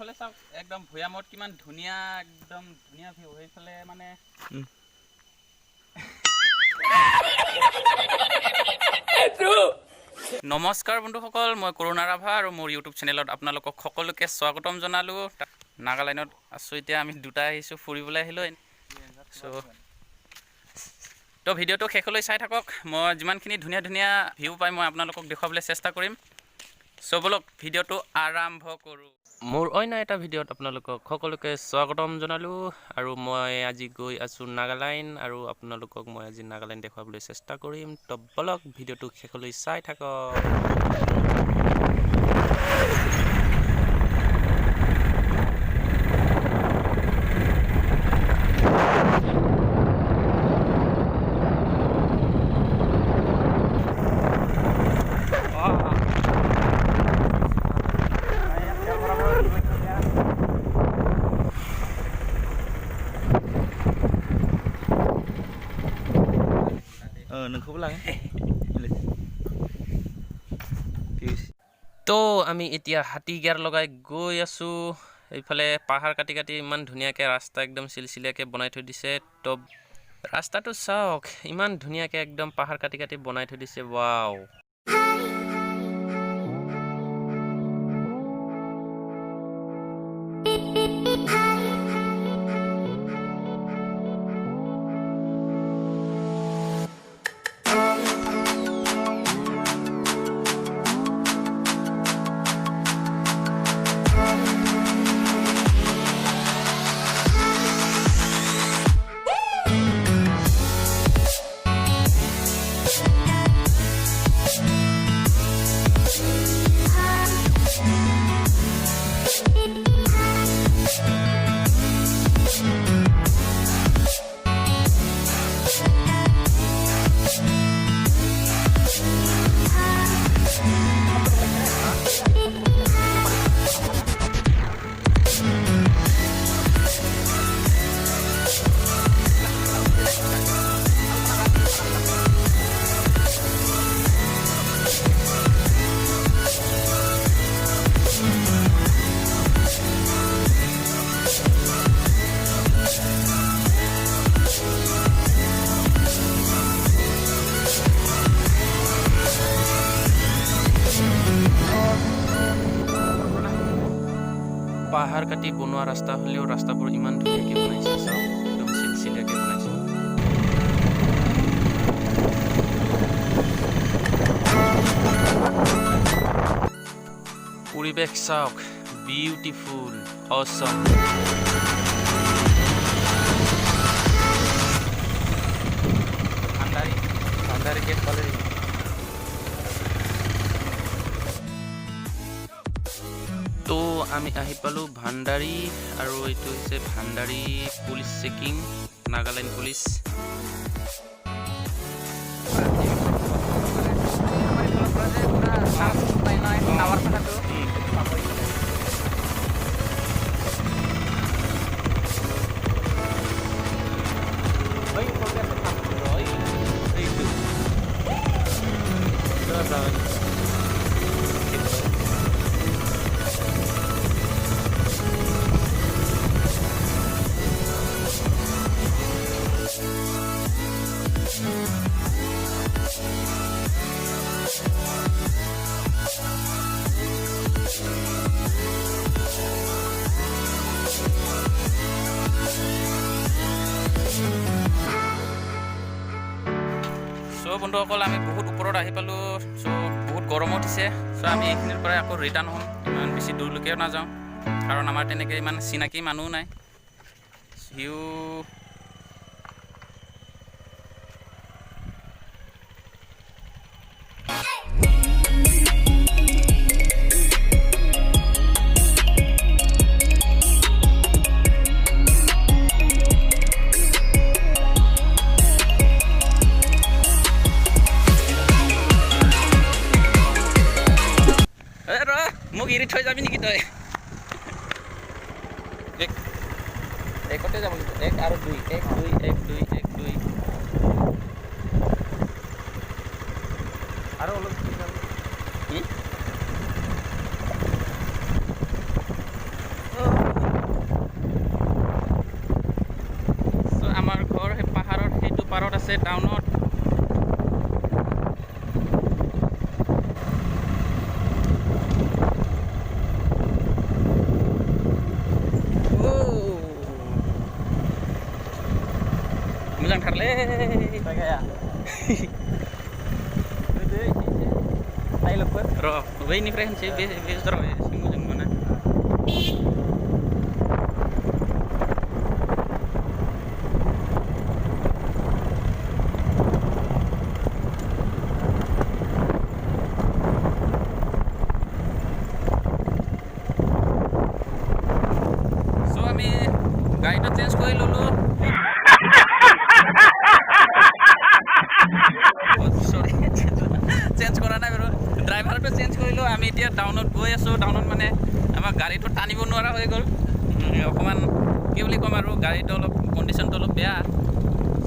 এইফালে চাওক একদম ভৈয়ামত কিমান ধুনীয়া একদম ধুনীয়া ভিউ এইফালে মানে নমস্কাৰ বন্ধুসকল মই কৰোণা ৰাভা আৰু মোৰ ইউটিউব চেনেলত আপোনালোকক সকলোকে স্বাগতম জনালো নাগালেণ্ডত আছো এতিয়া আমি দুটা আহিছো ফুৰিবলৈ আহিলো তো ভিডিঅ'টো শেষলৈ চাই থাকক মই যিমানখিনি ধুনীয়া ধুনীয়া ভিউ পাই মই আপোনালোকক দেখাবলৈ চেষ্টা কৰিম সো বলক ভিডিঅ'টো আৰম্ভ কৰো মোৰ অন্য এটা ভিডিঅ'ত আপোনালোকক সকলোকে স্বাগতম জনালো আৰু মই আজি গৈ আছো নাগালেণ্ড আৰু আপোনালোকক মই আজি নাগালেণ্ড দেখাবলৈ চেষ্টা কৰিম তো বলক ভিডিঅ'টো শেষলৈ চাই থাকক नोंखौबो लाङो তো আমি এতিয়া হাতী গিয়াৰ লগাই গৈ আছো এইফালে পাহাৰ কাটি কাটি ইমান ধুনীয়াকৈ ৰাস্তা একদম চিলচিলিয়াকৈ বনাই থৈ দিছে তো ৰাস্তাটো চাওক ইমান ধুনীয়াকৈ একদম পাহাৰ কাটি কাটি বনাই থৈ দিছে ৱাও পাহাৰ কাটি বনোৱা ৰাস্তা হলেও ৰাস্তাবোৰ ইমান ধুনীয়াকৈ বনাইছে চাওক একদম চিলচিলিয়াকৈ বনাইছে পৰিৱেশ চাওক বিউটিফুল অসম ভাণ্ডাৰী গেট পালে তো আমি আহি পালো ভাণ্ডাৰী আৰু এইটো হৈছে ভাণ্ডাৰী পুলিচ চেকিং নাগালেণ্ড পুলিচ বন্ধুসকল আমি বহুত ওপৰত আহি পালো সো বহুত গৰম উঠিছে সো আমি এইখিনিৰ পৰা আকৌ ৰিটাৰ্ণ হ'ম ইমান বেছি দূৰলৈকেও নাযাওঁ কাৰণ আমাৰ তেনেকৈ ইমান চিনাকি মানুহ নাই সিও মোক এৰি থৈ যাবি নেকি তই একতে যাব কিন্তু 1 আৰু 2 1 2 1 2 1 2 আৰু অলপ আছে টাউনত Bilang Harley. Kaya. Tay lục quá. Rồi, với ni friend sih bis rồi, semua yang mana. So আমি গাড়ীটা চেঞ্জ কৰি ললো চেঞ্জ কৰা নাই বাৰু ড্ৰাইভাৰটো চেঞ্জ কৰিলোঁ আমি এতিয়া টাউনত গৈ আছোঁ টাউনত মানে আমাৰ গাড়ীটো টানিব নোৱাৰা হৈ গ'ল অকণমান কি বুলি ক'ম আৰু গাড়ীটো অলপ কণ্ডিশ্যনটো অলপ বেয়া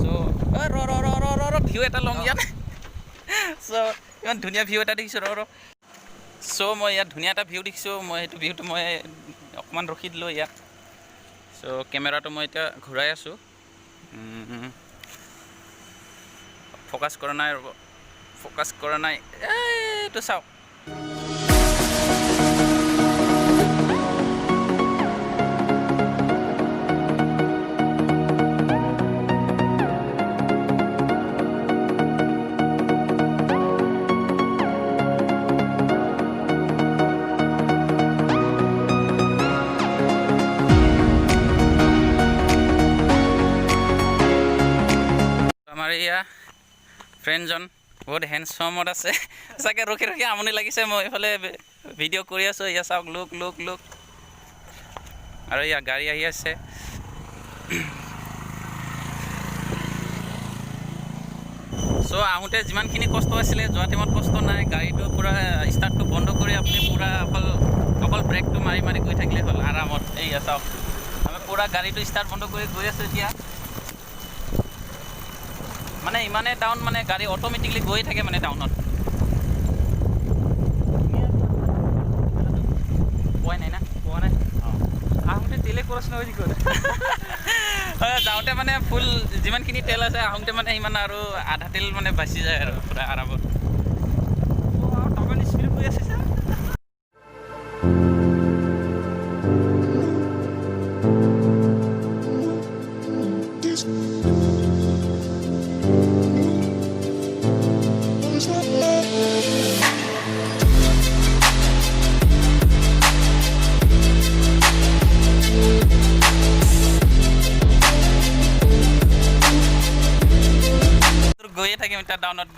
চ' ভিউ এটা লওঁ ইয়াত চ' ইমান ধুনীয়া ভিউ এটা দেখিছোঁ চ' মই ইয়াত ধুনীয়া এটা ভিউ দেখিছোঁ মই সেইটো ভিউটো মই অকণমান ৰখি দিলোঁ ইয়াত চ' কেমেৰাটো মই এতিয়া ঘূৰাই আছোঁ ফ'কাছ কৰা নাই এইটো চাওক আমাৰ এয়া ফ্ৰেণ্ডজন বহুত হেণ্ডছমত আছে চাগে ৰখি ৰখি আমনি লাগিছে মই এইফালে ভিডিঅ' কৰি আছোঁ ইয়া চাওক লুক আৰু ইয়া গাড়ী আহি আছে চ' আহোঁতে যিমানখিনি কষ্ট আছিলে যোৱা টাইমত কষ্ট নাই গাড়ীটো পূৰা ষ্টাৰ্টটো বন্ধ কৰি আপুনি পূৰা অকল ব্ৰেকটো মাৰি গৈ থাকিলে হ'ল আৰামত এইয়া চাওক আমি পূৰা গাড়ীটো ষ্টাৰ্ট বন্ধ কৰি গৈ আছোঁ এতিয়া মানে ইমানে টাউন মানে গাড়ী অট'মেটিকলি গৈ থাকে মানে টাউনত পোৱাই নাই না পোৱা নাই আহোঁতে তেলে খৰচ নহয় নেকি যাওঁতে মানে ফুল যিমানখিনি তেল আছে আহোঁতে মানে ইমান আৰু আধা তেল মানে বাচি যায় আৰু পূৰা আৰামত টকা স্পীড গৈ আছে ছাৰ গৈয়ে থাকিম এতিয়া টাউনত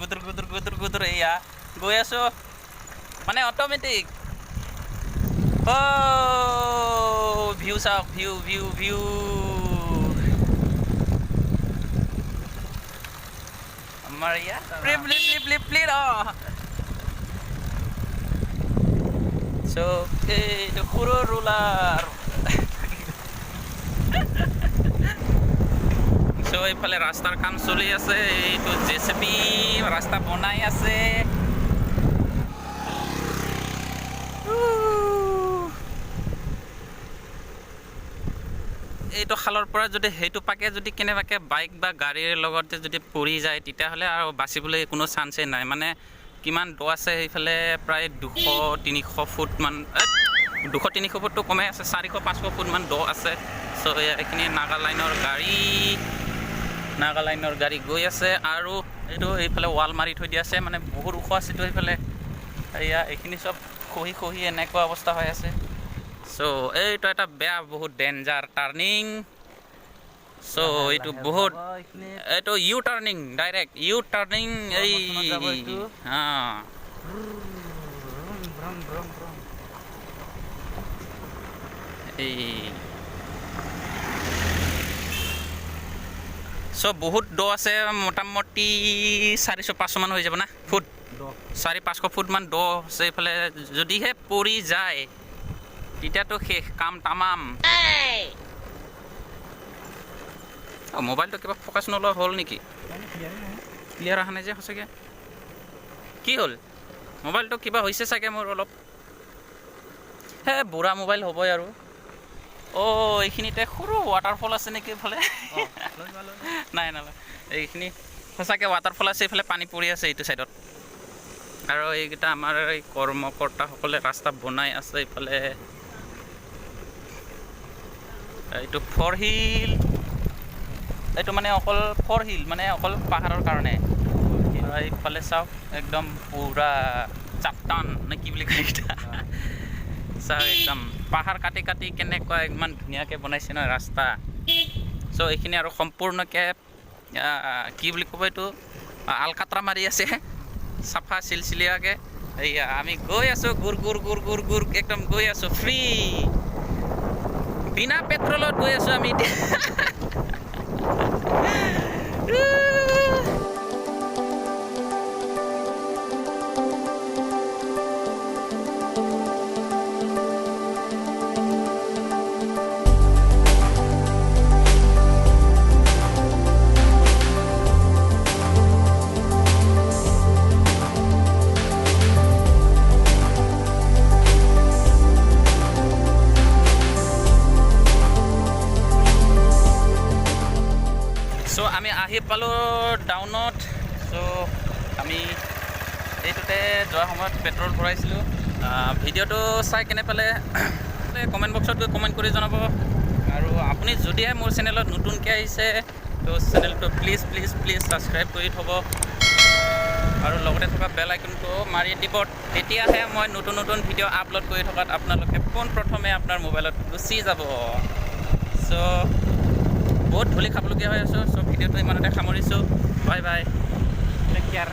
গুদুৰ এয়া গৈ আছোঁ মানে অট'মেটিক ভিউ চাওক ভিউ আমাৰ ইয়া প্লিপ চ' এইটো সৰু ৰোলাৰ চ' এইফালে ৰাস্তাৰ কাম চলি আছে এইটো জেচিবি ৰাস্তা বনাই আছে এইটো খালৰ পৰা যদি সেইটো পাকে যদি কেনেবাকৈ বাইক বা গাড়ীৰ লগতে যদি পৰি যায় তেতিয়াহ'লে আৰু বাচিবলৈ কোনো চান্সেই নাই মানে কিমান দ আছে সেইফালে প্ৰায় 200-300 ফুটমান 200-300 ফুটটো কমেই আছে 400-500 ফুটমান দ আছে চ' এইখিনি নাগালাইনৰ গাড়ী গৈ আছে আৰু এইটো এইফালে ৱাল মাৰি থৈ দিয়া আছে মানে বহুত ওখ আছেতো এইফালে এয়া এইখিনি চব খহি এনেকুৱা অৱস্থা হৈ আছে চ' এইটো এটা বেয়া বহুত ডেঞ্জাৰ টাৰ্ণিং চ' এইটো বহুত এইটো U turning direct U turning এই চ' বহুত দ আছে মোটামুটি 400-500 মান হৈ যাব না ফুট 400-500 ফুটমান দ আছে এইফালে যদিহে পৰি যায় তেতিয়াতো শেষ কাম তামাম মোবাইলটো কিবা ফ'কাছ নলোৱা হ'ল নেকি ক্লিয়াৰ অহা নাই যে সঁচাকৈ কি হ'ল মোবাইলটো কিবা হৈছে চাগে মোৰ অলপ বুঢ়া মোবাইল হ'বই আৰু এইখিনিতে সৰু ৱাটাৰফল আছে নেকি এইফালে নাই এইখিনি সঁচাকৈ ৱাটাৰফল আছে, এইফালে পানী পৰি আছে এইটো ছাইডত। আৰু এইকেইটা আমাৰ এই কৰ্মকৰ্তাসকলে ৰাস্তা বনাই আছে। এইফালে এইটো 4 হিল, এইটো মানে অকল 4 হিল মানে অকল পাহাৰৰ কাৰণে। এইফালে চাওক একদম পুৰা চাপটান নে কি বুলি কয় এইটা, চাওক একদম পাহাৰ কাটি কাটি কেনেকুৱা ইমান ধুনীয়াকৈ বনাইছে ন ৰাস্তা। চ' এইখিনি আৰু সম্পূৰ্ণকৈ কি বুলি ক'ব এইটো আলকাটৰা মাৰি আছে, চাফা চিলচিলীয়াকৈ। এইয়া আমি গৈ আছোঁ, গুৰ একদম গৈ আছোঁ ফ্ৰী, বিনা পেট্ৰলত গৈ আছোঁ আমি এতিয়া। চ' আমি আহি পালোঁ টাউনত। চ' আমি এইটোতে যোৱাৰ সময়ত পেট্ৰল ভৰাইছিলোঁ। ভিডিঅ'টো চাই কেনে পালে কমেণ্ট বক্সত গৈ কমেণ্ট কৰি জনাব। আৰু আপুনি যদিহে মোৰ চেনেলত নতুনকৈ আহিছে তো চেনেলটো প্লিজ ছাবস্ক্ৰাইব কৰি থ'ব আৰু লগতে থকা বেল আইকনটো মাৰি দিব। তেতিয়াহে মই নতুন ভিডিঅ' আপলোড কৰি থকাত আপোনালোকে পোনপ্ৰথমে আপোনাৰ মোবাইলত গুচি যাব। চ' বহুত ধূলি খাবলগীয়া হৈ আছোঁ। চ' ভিডিঅ'টো ইমানতে সামৰিছোঁ। Bye bye, take care.